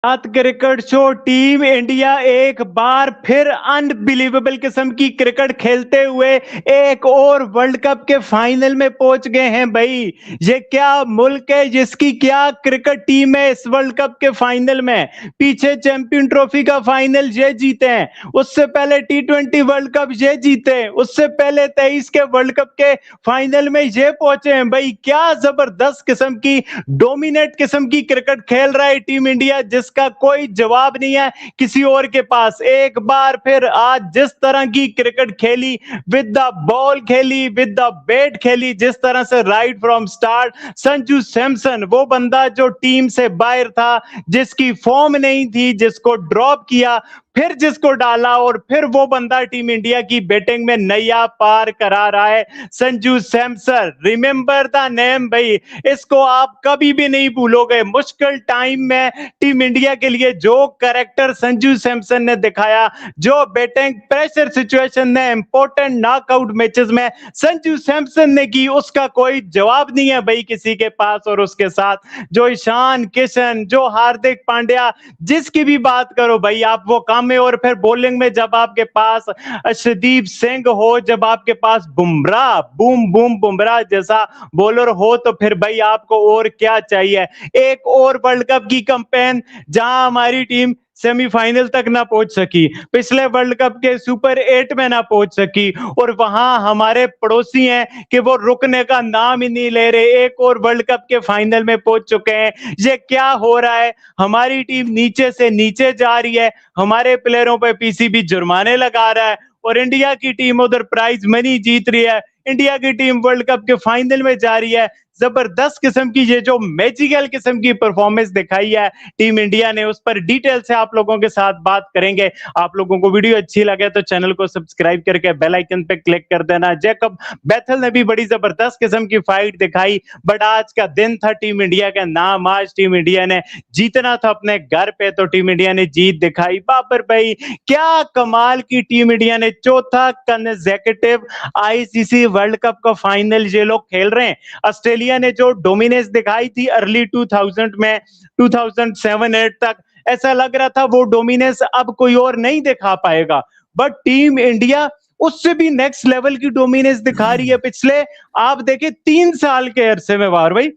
सात cricket show team India एक बार फिर अनबिलीवेबल किस्म की क्रिकेट खेलते हुए एक और वर्ल्ड कप के फाइनल में पहुंच गए हैं भाई। ये क्या मुल्क है, जिसकी क्या क्रिकेट टीम है इस वर्ल्ड कप के फाइनल में। पीछे चैंपियन ट्रॉफी का फाइनल ये जीते हैं, उससे पहले T20 वर्ल्ड कप ये जीते हैं, उससे पहले 23 के वर्ल्ड कप के फाइनल में ये पहुंचे हैं भाई। क्या जबरदस्त किस्म की, डोमिनेट किस्म की क्रिकेट खेल रहा है टीम इंडिया, जिसका कोई जवाब नहीं है किसी और के पास। एक बार फिर आज जिस तरह की क्रिकेट खेली, विद द बॉल खेली, विद द बैट खेली, जिस तरह से right from start Sanju Samson, वो बंदा जो टीम से बाहर था, जिसकी फॉर्म नहीं थी, जिसको ड्रॉप किया, फिर जिसको डाला, और फिर वो बंदा टीम इंडिया की बैटिंग में नैया पार करा रहा है, Sanju Samson. Remember the name भाई, इसको आप कभी भी नहीं भूलोगे। मुश्किल टाइम में टीम इंडिया के लिए जो कैरेक्टर संजू सैमसन ने दिखाया, जो बैटिंग प्रेशर सिचुएशन ने इंपॉर्टेंट नॉकआउट मैचेस में संजू सैमसन ने की, उसका कोई जवाब नहीं है भाई किसी के पास। और उसके साथ जो ईशान किशन, जो हार्दिक पांड्या, जिसकी भी बात करो भाई आप, वो काम में। और फिर बॉलिंग में जब आपके पास अर्शदीप सिंह हो, जब आपके पास बुमराह, बूम बूम बुमराह जैसा बॉलर हो, तो फिर भाई आपको और क्या चाहिए। एक और वर्ल्ड कप की कैंपेन जहां हमारी टीम सेमीफाइनल तक ना पहुंच सकी, पिछले वर्ल्ड कप के सुपर 8 में ना पहुंच सकी, और वहां हमारे पड़ोसी हैं कि वो रुकने का नाम ही नहीं ले रहे, एक और वर्ल्ड कप के फाइनल में पहुंच चुके हैं। ये क्या हो रहा है? हमारी टीम नीचे से नीचे जा रही है, हमारे प्लेयरों पे पीसीबी जुर्माने लगा रहा है, और इंडिया की टीम उधर प्राइज मनी जीत रही है। इंडिया की टीम वर्ल्ड कप के फाइनल में जा रही है। जबरदस्त किस्म की ये जो मैजिकल किस्म की परफॉर्मेंस दिखाई है टीम इंडिया ने, उस पर डिटेल से आप लोगों के साथ बात करेंगे। आप लोगों को वीडियो अच्छी लगे तो चैनल को सब्सक्राइब करके बेल आइकन पे क्लिक कर देना। जैकब बैथल ने भी बड़ी जबरदस्त किस्म की फाइट दिखाई, बट आज का दिन था टीम इंडिया का नाम। आज टीम इंडिया ने जीतना था अपने घर पे, तो टीम इंडिया ने जीत दिखाई। बाबर भाई, क्या कमाल की टीम इंडिया ने, चौथा कंसेक्यूटिव आईसीसी वर्ल्ड कप का फाइनल ये लोग खेल रहे हैं। ऑस्ट्रेलिया ने जो डोमिनेंस दिखाई थी अर्ली 2000 में, 2007-8 तक, ऐसा लग रहा था वो डोमिनेंस अब कोई और नहीं दिखा पाएगा, बट टीम इंडिया उससे भी नेक्स्ट लेवल की डोमिनेंस दिखा रही है। पिछले आप देखें 3 साल के अरसे में, वार भाई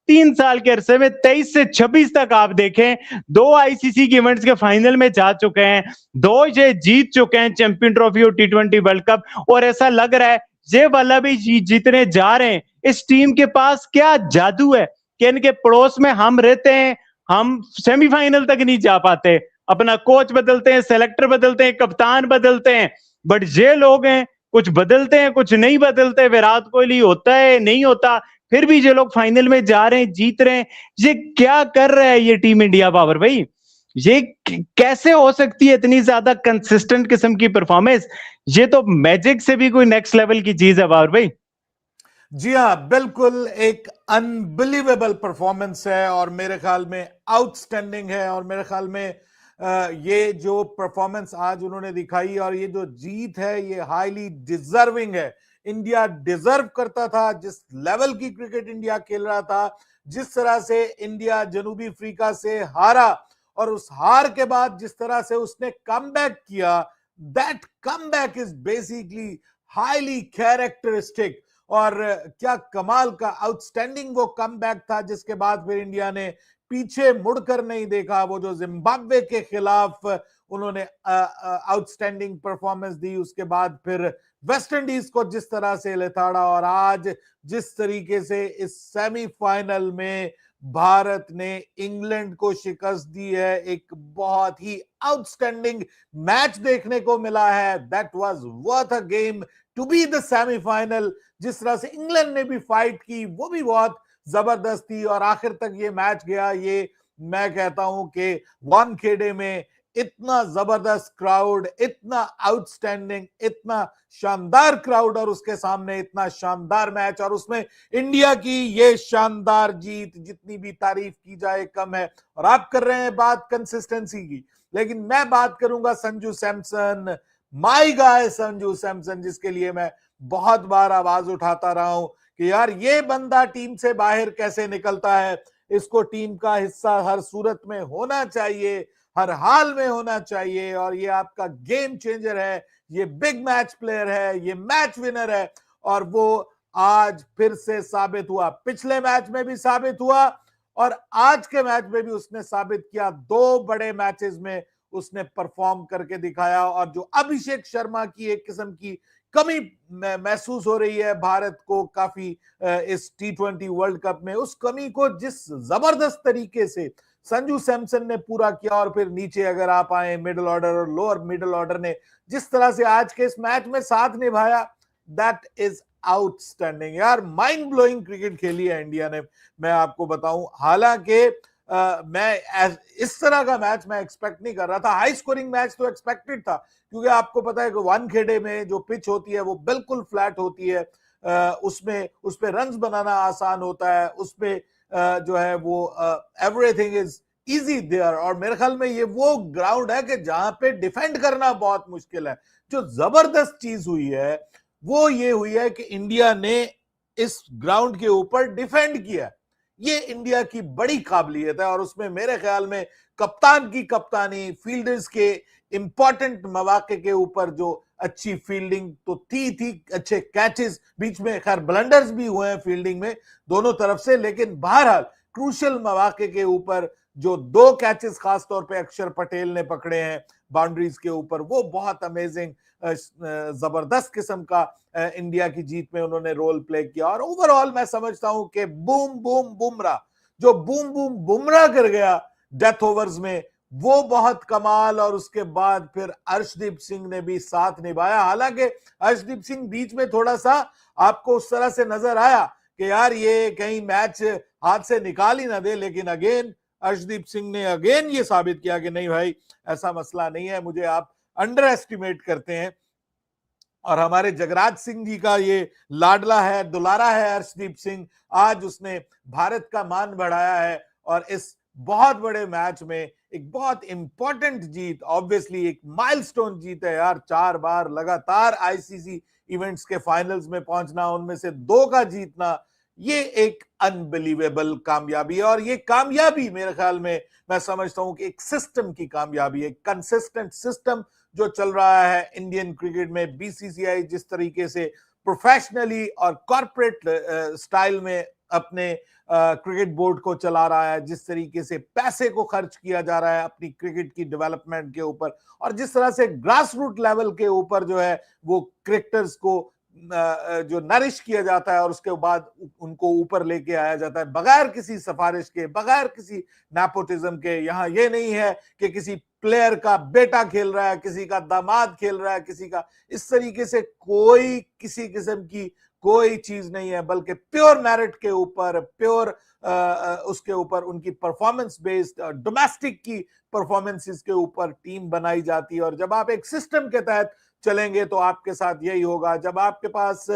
3 साल के अरसे में 23 से 26 तक आप देखें, दो आईसीसी के इवेंट्स के फाइनल में जा चुके हैं, दो ये जीत चुके हैं, चैंपियन ट्रॉफी और T20 वर्ल्ड कप। और ऐसा लग रहा है ये वाला भी जीतने जा रहे हैं। इस टीम के पास क्या जादू है कि इनके पड़ोस में हम रहते हैं, हम सेमीफाइनल तक नहीं जा पाते, अपना कोच बदलते हैं, सेलेक्टर बदलते हैं, कप्तान बदलते हैं, बट ये लोग हैं कुछ बदलते हैं कुछ नहीं बदलते। विराट कोहली होता है नहीं होता, फिर भी ये लोग फाइनल में जा रहे हैं, जीत रहे हैं। ये क्या कर रहा है ये टीम इंडिया बाबर भाई? ये कैसे हो सकती है इतनी ज्यादा कंसिस्टेंट किस्म की परफॉर्मेंस? ये तो मैजिक से भी कोई नेक्स्ट लेवल की चीज है बाबर भाई। जी हाँ, बिल्कुल एक अनबिलीवेबल परफॉर्मेंस है और मेरे ख्याल में आउटस्टैंडिंग है। और मेरे ख्याल में ये जो परफॉर्मेंस आज उन्होंने दिखाई और ये जो जीत है ये हाईली डिजर्विंग है। इंडिया डिजर्व करता था, जिस लेवल की क्रिकेट इंडिया खेल रहा था, जिस तरह से इंडिया जनूबी अफ्रीका से हारा और उस हार के बाद जिस तरह से उसने कमबैक किया, that comeback is basically highly characteristic. और क्या कमाल का आउटस्टैंडिंग वो कमबैक था, जिसके बाद फिर इंडिया ने पीछे मुड़कर नहीं देखा। वो जो जिम्बाब्वे के खिलाफ उन्होंने आउटस्टैंडिंग परफॉर्मेंस दी, उसके बाद फिर वेस्ट इंडीज को जिस तरह से लेताड़ा, और आज जिस तरीके से इस सेमीफाइनल में भारत ने इंग्लैंड को शिकस्त दी है, एक बहुत ही आउटस्टैंडिंग मैच देखने को मिला है। That was worth a game to be the semifinal. जिस तरह से इंग्लैंड ने भी फाइट की वो भी बहुत जबरदस्त थी और आखिर तक ये मैच गया। ये मैं कहता हूं कि वानखेड़े में इतना जबरदस्त क्राउड, इतना आउटस्टैंडिंग, इतना शानदार क्राउड और उसके सामने इतना शानदार मैच, और उसमें इंडिया की ये शानदार जीत, जितनी भी तारीफ की जाए कम है। और आप कर रहे हैं बात कंसिस्टेंसी की, लेकिन मैं बात करूंगा संजू सैमसन, माय गाय संजू सैमसन, जिसके लिए मैं बहुत बार आवाज उठाता रहा हूं कि यार ये बंदा टीम से बाहर कैसे निकलता है। इसको टीम का हिस्सा हर सूरत में होना चाहिए, हर हाल में होना चाहिए, और ये आपका गेम चेंजर है, ये बिग मैच प्लेयर है, ये मैच विनर है, और वो आज फिर से साबित हुआ। पिछले मैच में भी साबित हुआ और आज के मैच में भी उसने साबित किया। 2 बड़े मैचेस में उसने परफॉर्म करके दिखाया, और जो अभिषेक शर्मा की एक किस्म की कमी महसूस हो रही है भारत को काफी इस T20 वर्ल्ड कप में, उस कमी को जिस जबरदस्त तरीके से संजू सैमसन ने पूरा किया, और फिर नीचे अगर आप आए मिडिल ऑर्डर और लोअर मिडिल ऑर्डर ने जिस तरह से आज के इस मैच में साथ निभाया, दैट इज आउटस्टैंडिंग। यार माइंड ब्लोइंग क्रिकेट खेली है इंडिया ने, मैं आपको बताऊं। हालांकि मैं इस तरह का मैच मैं एक्सपेक्ट नहीं कर रहा था। हाई स्कोरिंग मैच तो एक्सपेक्टेड था, क्योंकि आपको पता है कि वानखेड़े में जो पिच होती है वो बिल्कुल फ्लैट होती है, उसमें उस पे रन्स बनाना आसान होता है, उसपे जो है वो एवरीथिंग इज इजी देयर, और मेरे ख्याल में ये वो ग्राउंड है कि जहां पे डिफेंड करना बहुत मुश्किल है। जो जबरदस्त चीज हुई है वो ये हुई है कि इंडिया ने इस ग्राउंड के ऊपर डिफेंड किया। ये इंडिया की बड़ी काबिलियत है, और उसमें मेरे ख्याल में कप्तान की कप्तानी, फील्डर्स के इंपॉर्टेंट मौके के ऊपर जो अच्छी फील्डिंग तो थी, अच्छे कैचेस, बीच में खैर ब्लंडर्स भी हुए हैं फील्डिंग में दोनों तरफ से, लेकिन बहरहाल क्रूशियल मौके के ऊपर जो 2 कैचेस खासतौर पे अक्षर पटेल ने पकड़े हैं बाउंड्रीज के ऊपर, वो बहुत अमेजिंग जबरदस्त किस्म का इंडिया की जीत में उन्होंने रोल प्ले किया। और ओवरऑल मैं समझता हूं कि बूम बूम बुमराह, जो बूम बूम बुमराह कर गया डेथ ओवर्स में, वो बहुत कमाल। और उसके बाद फिर अर्शदीप सिंह ने भी साथ निभाया। हालांकि अर्शदीप सिंह बीच में थोड़ा सा आपको उस तरह से नजर आया कि यार ये कहीं मैच हाथ से निकाल ही ना दे, लेकिन अगेन अर्शदीप सिंह ने अगेन ये साबित किया कि नहीं भाई ऐसा मसला नहीं है, मुझे आप अंडर एस्टिमेट करते हैं। और हमारे जगराज सिंह जी का ये लाडला है, दुलारा है अर्शदीप सिंह, आज उसने भारत का मान बढ़ाया है, और इस बहुत बड़े मैच में एक बहुत इंपॉर्टेंट जीत, ऑब्वियसली एक माइलस्टोन जीत है यार। 4 बार लगातार आईसीसी इवेंट्स के फाइनल्स में पहुंचना, उनमें से 2 का जीतना, ये एक अनबिलीवेबल कामयाबी है। और ये कामयाबी मेरे ख्याल में मैं समझता हूं कि एक सिस्टम की कामयाबी है, कंसिस्टेंट सिस्टम जो चल रहा है इंडियन क्रिकेट में। बीसीसीआई जिस तरीके से प्रोफेशनली और कॉर्पोरेट स्टाइल में अपने क्रिकेट बोर्ड को चला रहा है, जिस तरीके से पैसे को खर्च किया जा रहा है अपनी क्रिकेट की डेवलपमेंट के ऊपर, और जिस तरह से ग्रास रूट लेवल के ऊपर जो है वो क्रिकेटर्स को जो नरिश किया जाता है और उसके बाद उनको ऊपर लेके आया जाता है बगैर किसी सिफारिश के, बगैर किसी नेपोटिज्म के। यहाँ ये नहीं है कि किसी प्लेयर का बेटा खेल रहा है, किसी का दामाद खेल रहा है, किसी का, इस तरीके से कोई किसी किस्म की कोई चीज नहीं है, बल्कि प्योर मेरिट के ऊपर, प्योर उसके ऊपर उनकी परफॉर्मेंस बेस्ड डोमेस्टिक की परफॉर्मेंसेस के ऊपर टीम बनाई जाती है। और जब आप एक सिस्टम के तहत चलेंगे तो आपके साथ यही होगा। जब आपके पास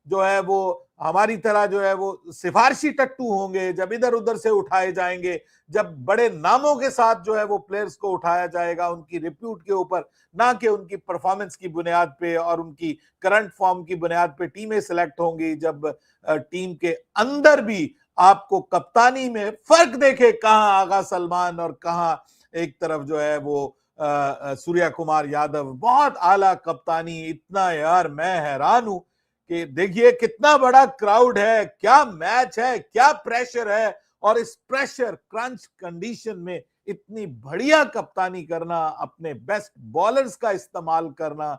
जो है वो हमारी तरह जो है वो सिफारशी टट्टू होंगे, जब इधर उधर से उठाए जाएंगे, जब बड़े नामों के साथ जो है वो प्लेयर्स को उठाया जाएगा उनकी रिप्यूट के ऊपर, ना कि उनकी परफॉर्मेंस की बुनियाद पे और उनकी करंट फॉर्म की बुनियाद पे टीमें सिलेक्ट होंगी, जब टीम के अंदर भी आपको कप्तानी में फर्क देखे, कहां आगा सलमान और कहां एक तरफ जो है वो सूर्या कुमार यादव, बहुत आला कप्तानी। इतना यार मैं हैरान हूं कि देखिए कितना बड़ा क्राउड है, क्या मैच है, क्या प्रेशर है, और इस प्रेशर क्रंच कंडीशन में इतनी बढ़िया कप्तानी करना, अपने बेस्ट बॉलर्स का इस्तेमाल करना,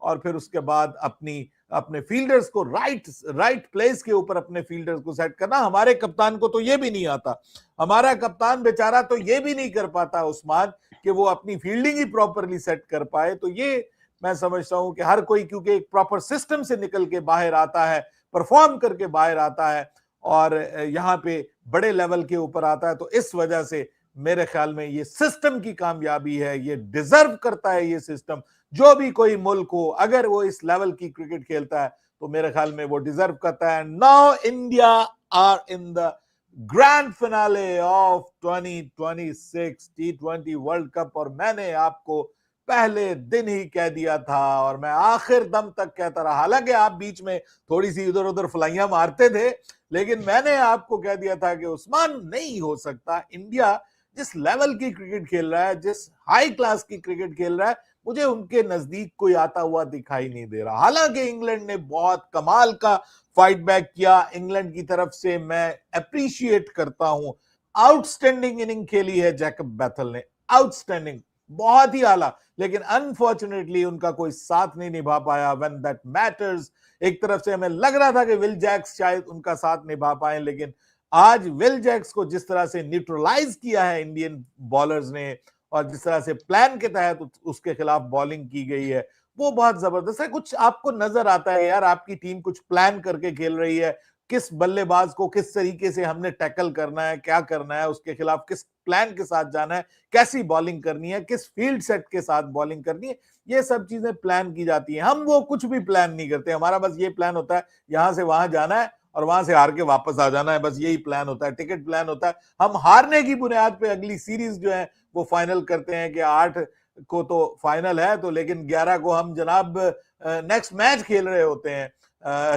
और फिर उसके बाद अपने फील्डर्स को राइट प्लेस के ऊपर अपने फील्डर्स को सेट करना। हमारे कप्तान को तो ये भी नहीं आता, हमारा कप्तान बेचारा तो ये भी नहीं कर पाता उस्मान कि वो अपनी फील्डिंग ही प्रॉपरली सेट कर पाए। तो ये मैं समझता हूं कि हर कोई क्योंकि एक प्रॉपर सिस्टम से निकल के बाहर आता है, परफॉर्म करके बाहर आता है, और यहाँ पे बड़े लेवल के ऊपर आता है, तो इस वजह से मेरे ख्याल में ये सिस्टम की कामयाबी है। ये डिजर्व करता है ये सिस्टम, जो भी कोई मुल्क हो अगर वो इस लेवल की क्रिकेट खेलता है तो मेरे ख्याल में वो डिजर्व करता है। Now India are in the grand finale of 2026 T20 world cup, और मैंने आपको पहले दिन ही कह दिया था और मैं आखिर दम तक कहता रहा। हालांकि आप बीच में थोड़ी सी इधर उधर फलाइयां मारते थे, लेकिन मैंने आपको कह दिया था कि उस्मान नहीं हो सकता। इंडिया जिस लेवल की क्रिकेट खेल रहा है, जिस हाई क्लास की क्रिकेट खेल रहा है, मुझे उनके नजदीक कोई आता हुआ दिखाई नहीं दे रहा। हालांकि इंग्लैंड ने बहुत कमाल का फाइट बैक किया। इंग्लैंड की तरफ से मैं अप्रिशिएट करता हूं, आउटस्टैंडिंग इनिंग खेली है जैकब बैथल ने, आउटस्टैंडिंग, बहुत ही आला। लेकिन अनफॉर्चुनेटली उनका कोई साथ नहीं निभा पाया व्हेन दैट मैटर्स। एक तरफ से हमें लग रहा था कि विल जैक्स शायद उनका साथ निभा पाए, लेकिन आज विल जैक्स को जिस तरह से न्यूट्रलाइज किया है इंडियन बॉलर्स ने और जिस तरह से प्लान के तहत उसके खिलाफ बॉलिंग की गई है, वो बहुत जबरदस्त है। कुछ आपको नजर आता है यार, आपकी टीम कुछ प्लान करके खेल रही है, किस बल्लेबाज को किस तरीके से हमने टैकल करना है, क्या करना है, उसके खिलाफ किस प्लान के साथ जाना है, कैसी बॉलिंग करनी है, किस फील्ड सेट के साथ बॉलिंग करनी है, ये सब चीजें प्लान की जाती है। हम वो कुछ भी प्लान नहीं करते। हमारा बस ये प्लान होता है यहां से वहां जाना है और वहां से हार के वापस आ जाना है, बस यही प्लान होता है, टिकट प्लान होता है। हम हारने की बुनियाद पे अगली सीरीज जो है वो फाइनल करते हैं कि 8 को तो फाइनल है, तो लेकिन 11 को हम जनाब नेक्स्ट मैच खेल रहे होते हैं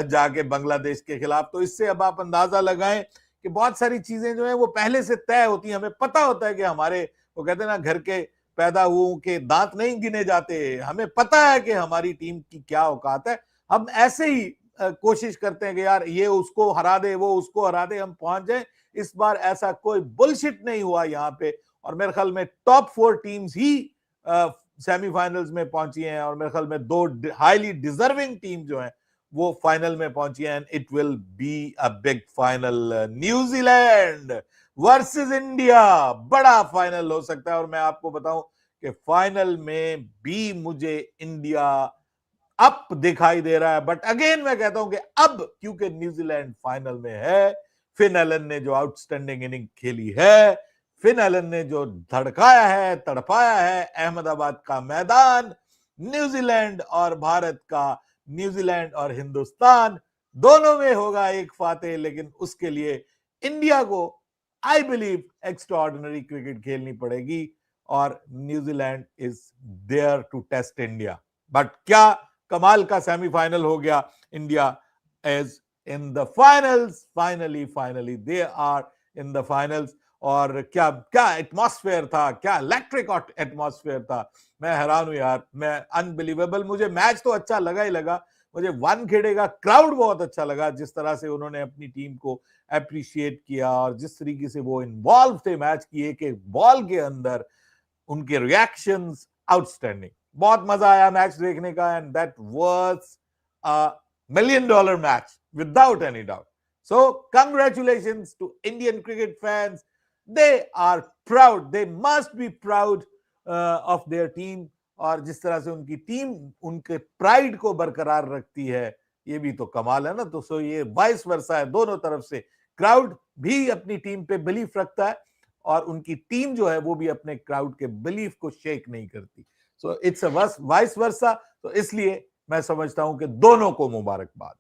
जाके बांग्लादेश के खिलाफ। तो इससे अब आप अंदाजा लगाएं कि बहुत सारी चीजें जो है वो पहले से तय होती हैं। हमें पता होता है कि हमारे, वो कहते हैं ना, घर के पैदा हुओं के दांत नहीं गिने जाते। हमें पता है कि हमारी टीम की क्या औकात है। हम ऐसे ही कोशिश करते हैं कि यार ये उसको हरा दे, वो उसको हरा दे, हम पहुंच जाए। इस बार ऐसा कोई बुलशिट नहीं हुआ यहाँ पे, और मेरे ख्याल में टॉप 4 टीम्स ही सेमीफाइनल्स में पहुंची हैं, और मेरे ख्याल में 2 हाईली डिजर्विंग टीम जो हैं वो फाइनल में पहुंची हैं। It will be a big final. New Zealand versus India, बड़ा फाइनल हो सकता है। और मैं आपको बताऊं कि फाइनल में भी मुझे इंडिया अप दिखाई दे रहा है, बट अगेन मैं कहता हूं कि अब क्योंकि न्यूजीलैंड फाइनल में है, फिन एलन ने जो आउटस्टैंडिंग इनिंग खेली है, फिन एलन ने जो धड़काया है, तड़पाया है अहमदाबाद का मैदान, न्यूजीलैंड और भारत का, न्यूजीलैंड और हिंदुस्तान दोनों में होगा एक फातेह। लेकिन उसके लिए इंडिया को आई बिलीव एक्स्ट्राऑर्डिनरी क्रिकेट खेलनी पड़ेगी, और New Zealand is there to test India. But क्या कमाल का सेमीफाइनल हो गया। India is in the finals, finally they are in the finals. और क्या क्या एटमॉस्फेयर था, क्या इलेक्ट्रिक एटमॉस्फेयर था। मैं हैरान हूं यार, मैं अनबिलीवेबल। मुझे मैच तो अच्छा लगा ही लगा, मुझे वानखेड़े का क्राउड बहुत अच्छा लगा, जिस तरह से उन्होंने अपनी टीम को अप्रिशिएट किया और जिस तरीके से वो इन्वॉल्व थे मैच की एक एक बॉल के अंदर, उनके रिएक्शंस आउटस्टैंडिंग। बहुत मजा आया मैच देखने का, and that was a $1 million match without any doubt. So congratulations to Indian cricket fans. They are proud, they must be proud of their team। और जिस तरह से उनकी टीम उनके प्राइड को बरकरार रखती है, ये भी तो कमाल है ना। तो सो ये वाइस वर्सा है, दोनों तरफ से क्राउड भी अपनी टीम पे बिलीफ रखता है और उनकी टीम जो है वो भी अपने क्राउड के बिलीफ को शेक नहीं करती। So it's a vice versa. तो इसलिए मैं समझता हूं कि दोनों को मुबारकबाद।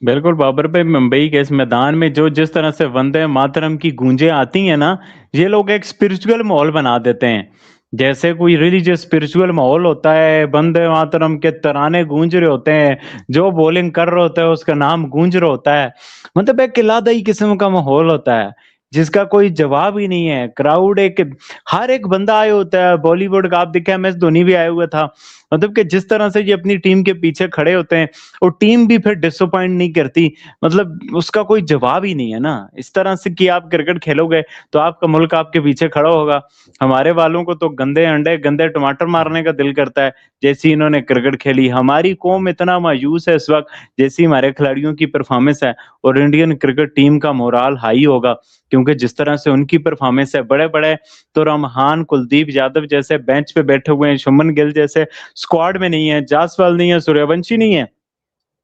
बिल्कुल बाबर भाई, मुंबई के इस मैदान में जो जिस तरह से वंदे मातरम की गूंजें आती हैं ना, ये लोग एक स्पिरिचुअल माहौल बना देते हैं। जैसे कोई रिलीजियस स्पिरिचुअल माहौल होता है, वंदे मातरम के तराने गूंज रहे होते हैं, जो बॉलिंग कर रहे होता है उसका नाम गूंज रहा होता है। मतलब एक किलादाई किस्म का माहौल होता है जिसका कोई जवाब ही नहीं है। क्राउड एक, हर एक बंदा आया होता है। बॉलीवुड का आप देखा, MS धोनी भी आया हुआ था। मतलब कि जिस तरह से ये अपनी टीम के पीछे खड़े होते हैं और टीम भी फिर डिसअपॉइंट नहीं करती, मतलब उसका कोई जवाब ही नहीं है ना। इस तरह से कि आप क्रिकेट खेलोगे तो आपका मुल्क आपके पीछे खड़ा होगा। हमारे वालों को तो गंदे अंडे गंदे टमाटर मारने का दिल करता है जैसी इन्होंने क्रिकेट खेली। हमारी कौम इतना मायूस है इस वक्त जैसी हमारे खिलाड़ियों की परफॉर्मेंस है, और इंडियन क्रिकेट टीम का मोराल हाई होगा क्योंकि जिस तरह से उनकी परफॉर्मेंस है। बड़े बड़े तो रमहान, कुलदीप यादव जैसे बेंच पे बैठे हुए हैं, शुभमन गिल जैसे स्क्वाड में नहीं है, जायसवाल नहीं है, सूर्यवंशी नहीं है।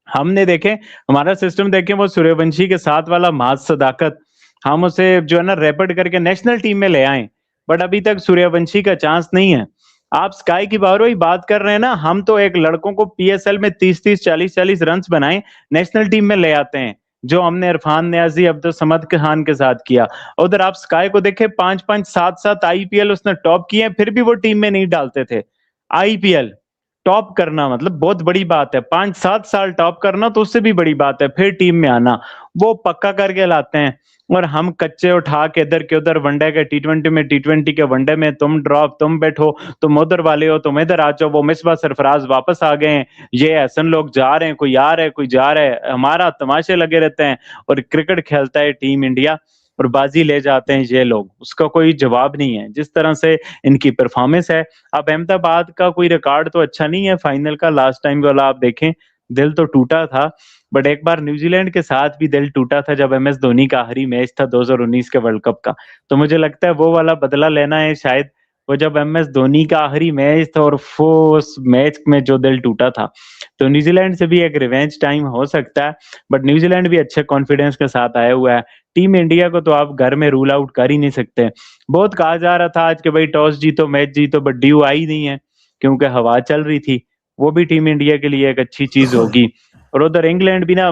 हमने देखे, हमारा सिस्टम देखे, वो सूर्यवंशी के साथ वाला माज सदाकत, हम उसे जो है ना रैपिड करके नेशनल टीम में ले आए, बट अभी तक सूर्यवंशी का चांस नहीं है। आप स्काई की बात कर रहे हैं ना, हम तो एक लड़कों को PSL में 30-30, 40-40 रन बनाए नेशनल टीम में ले आते हैं, जो हमने इरफान नियाजी, अब्दुल समद खान के साथ किया। उधर आप स्काई को देखे, 5-5, 7-7 IPL उसने टॉप किए, फिर भी वो टीम में नहीं डालते थे। आईपीएल टॉप करना मतलब बहुत बड़ी बात है, 5-7 साल टॉप करना तो उससे भी बड़ी बात है, फिर टीम में आना, वो पक्का करके लाते हैं। और हम कच्चे उठा के इधर के उधर, वनडे के टी20 में, टी20 के वनडे में, तुम ड्रॉप, तुम बैठो, तुम उधर वाले हो, तुम इधर आ जाओ, वो मिसबा सरफराज वापस आ गए हैं, ये ऐसन लोग जा रहे हैं, कोई आ रहा है, कोई जा रहा है, हमारा तमाशे लगे रहते हैं। और क्रिकेट खेलता है टीम इंडिया और बाजी ले जाते हैं ये लोग, उसका कोई जवाब नहीं है। जिस तरह से इनकी परफॉर्मेंस है, अब अहमदाबाद का कोई रिकॉर्ड तो अच्छा नहीं है फाइनल का, लास्ट टाइम वाला आप देखें, दिल तो टूटा था। बट एक बार न्यूजीलैंड के साथ भी दिल टूटा था जब एमएस धोनी का आखिरी मैच था 2019 के वर्ल्ड कप का। तो मुझे लगता है वो वाला बदला लेना है शायद, वो जब एमएस धोनी का आखिरी मैच था और वो उस मैच में जो दिल टूटा था, तो न्यूजीलैंड से भी एक रिवेंज टाइम हो सकता है। बट न्यूजीलैंड भी अच्छे कॉन्फिडेंस के साथ आया हुआ है। टीम इंडिया को तो आप घर में रूल आउट कर ही नहीं सकते। बहुत कहा जा रहा था आज के भाई टॉस जीतो मैच जीतो, बट ड्यू आई नहीं है क्योंकि हवा चल रही थी, वो भी टीम इंडिया के लिए एक अच्छी चीज होगी। और उधर इंग्लैंड भी ना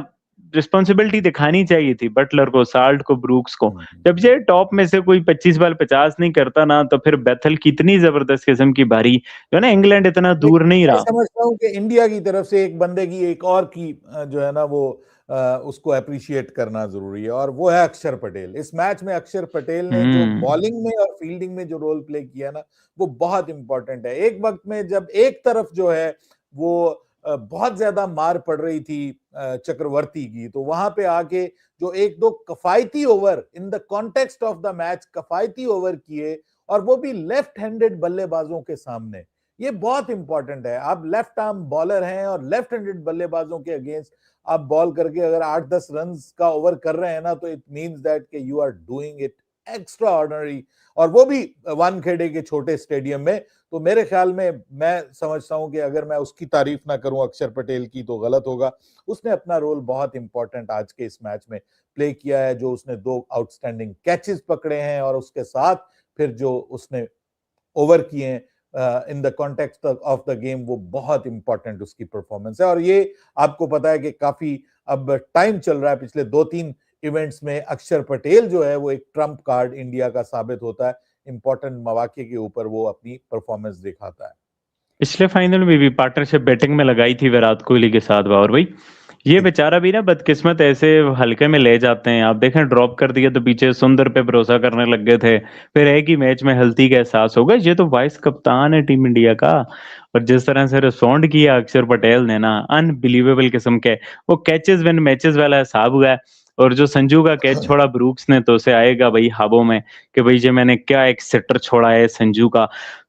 रिस्पॉन्सिबिलिटी दिखानी चाहिए थी बटलर को, साल्ट को, ब्रूक्स को। जब ये टॉप में से कोई 25 बॉल 50 नहीं करता ना, तो फिर बेथल की इतनी जबरदस्त किस्म की बारी जो है ना, इंग्लैंड इतना दूर नहीं मैं रहा। समझता हूँ कि इंडिया की तरफ से एक बंदे की एक और की जो है ना वो उसको अप्रिशिएट करना जरूरी है, और वो है अक्षर पटेल। इस मैच में अक्षर पटेल ने जो बॉलिंग में और फील्डिंग में जो रोल प्ले किया ना, वो बहुत इंपॉर्टेंट है। एक वक्त में जब एक तरफ जो है वो बहुत ज्यादा मार पड़ रही थी चक्रवर्ती की, तो वहां पे आके जो एक दो कफायती over in the context of the match कफायती ओवर किए, और वो भी लेफ्ट हैंडेड बल्लेबाजों के सामने, ये बहुत इंपॉर्टेंट है। आप लेफ्ट आर्म बॉलर हैं और लेफ्ट हैंडेड बल्लेबाजों के अगेंस्ट आप बॉल करके अगर 8-10 रन का ओवर कर रहे हैं ना, तो इट मींस दैट कि you are doing it extraordinary, और वो भी वानखेड़े के छोटे स्टेडियम में। तो मेरे ख्याल में मैं समझता हूं कि अगर मैं उसकी तारीफ ना करूं अक्षर पटेल की तो गलत होगा। उसने अपना रोल बहुत इंपॉर्टेंट आज के इस मैच में प्ले किया है, जो उसने 2 आउटस्टैंडिंग कैचेस पकड़े हैं, और उसके साथ फिर जो उसने ओवर किए हैं इन the context of the game, वो बहुत इंपॉर्टेंट उसकी परफॉर्मेंस है। और ये आपको पता है कि काफी अब टाइम चल रहा है, पिछले 2-3 इवेंट्स में अक्षर पटेल जो है वो एक ट्रम्प कार्ड इंडिया का साबित होता है। इंपॉर्टेंट मौके के ऊपर वो अपनी परफॉर्मेंस दिखाता है। पिछले फाइनल में भी पार्टनरशिप बैटिंग में लगाई थी विराट कोहली के साथ बावर भाई। ये बेचारा भी ना बदकिस्मत, ऐसे हल्के में ले जाते हैं। आप देखें ड्रॉप कर दिया तो पीछे सुंदर पे भरोसा करने लग गए थे, फिर एक ही मैच में हल्ती का एहसास होगा। ये तो वाइस कप्तान है टीम इंडिया का, और जिस तरह से रिस्पॉन्ड किया अक्षर पटेल ने ना, अनबिलीवेबल किस्म के। वो कैचेस विन मैचेस वाला हिसाब हुआ है। और जो संजू का कैच छोड़ा ब्रूक्स ने, तो उसे आएगा भाई हाबों में कि भाई ये मैंने क्या एक सेटर छोड़ा है संजू का।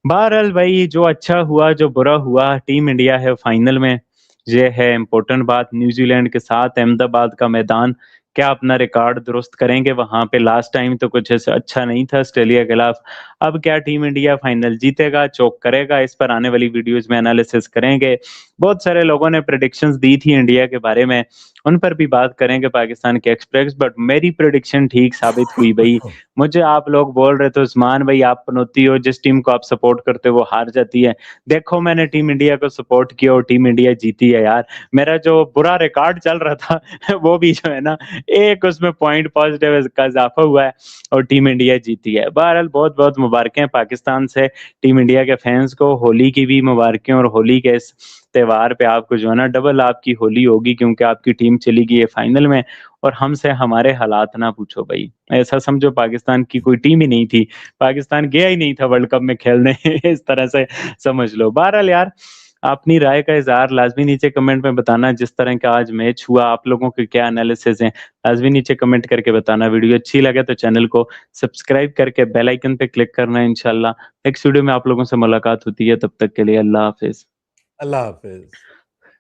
बहरहाल भाई, जो अच्छा हुआ जो बुरा हुआ, टीम इंडिया है फाइनल में, ये है इम्पोर्टेंट बात। न्यूजीलैंड के साथ अहमदाबाद का मैदान, क्या अपना रिकॉर्ड दुरुस्त करेंगे? वहां पे लास्ट टाइम तो कुछ ऐसा अच्छा नहीं था ऑस्ट्रेलिया के खिलाफ। अब क्या टीम इंडिया फाइनल जीतेगा, चोक करेगा? इस पर आने वाली वीडियोस में एनालिसिस करेंगे। बहुत सारे लोगों ने प्रेडिक्शंस दी थी इंडिया के बारे में, उन पर भी बात करेंगे पाकिस्तान के एक्सपर्ट्स। बट मेरी प्रेडिक्शन ठीक साबित हुई भाई। मुझे आप लोग बोल रहे थे उस्मान भाई आप पनौती हो, जिस टीम को आप सपोर्ट करते हो वो हार जाती है। देखो मैंने टीम इंडिया को सपोर्ट किया और टीम इंडिया जीती है यार। मेरा जो बुरा रिकॉर्ड चल रहा था वो भी जो है ना, एक उसमें पॉइंट पॉजिटिव का इजाफा हुआ है और टीम इंडिया जीती है। बहरहाल बहुत बहुत मुबारकें पाकिस्तान से टीम इंडिया के फैंस को, होली की भी मुबारकें। और होली के इस त्योहार पे आपको जो है ना डबल आपकी होली होगी, क्योंकि आपकी टीम चली गई है फाइनल में। और हमसे हमारे हालात ना पूछो भाई, ऐसा समझो पाकिस्तान की कोई टीम ही नहीं थी, पाकिस्तान गया ही नहीं था वर्ल्ड कप में खेलने इस तरह से समझ लो। बहरहाल यार, अपनी राय का इजहार लाजमी नीचे कमेंट में बताना। जिस तरह का आज मैच हुआ, आप लोगों के क्या एनालिसिस हैं, लाजमी नीचे कमेंट करके बताना। वीडियो अच्छी लगे तो चैनल को सब्सक्राइब करके बेल आइकन पे क्लिक करना है। इंशाल्लाह नेक्स्ट वीडियो में आप लोगों से मुलाकात होती है, तब तक के लिए अल्लाह हाफिज। अल्लाह हाफिज।